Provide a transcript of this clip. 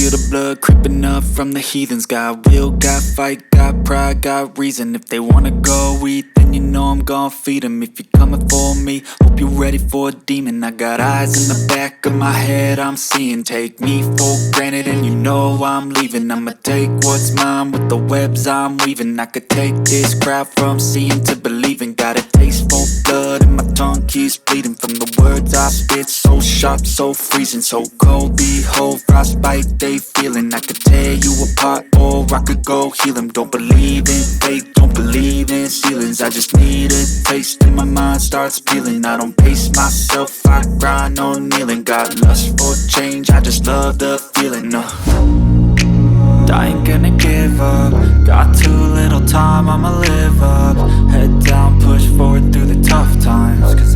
feel the blood creeping up from the heathens. Got will, got fight, got pride, got reason. If they wanna go eat, then you know I'm gon' feed them. If you're coming for me, hope you're ready for a demon. I got eyes in the back of my head, I'm seeing. Take me for granted and you know I'm leaving. I'ma take what's mine with the webs I'm weaving. I could take this crowd from seeing to believing. Got a taste for blood and my tongue keeps bleeding from the words I spit. So sharp, so freezing, so cold. Behold, frostbite they feeling. I could tear you apart or I could go heal them. Don't believe in fate, don't believe in ceilings. I just need a taste and my mind starts peeling. I don't pace myself, I grind on kneeling. Got lust for change, I just love the feeling. I ain't gonna give up. Got too little time, I'ma live up. Head down, push forward through the tough times, 'cause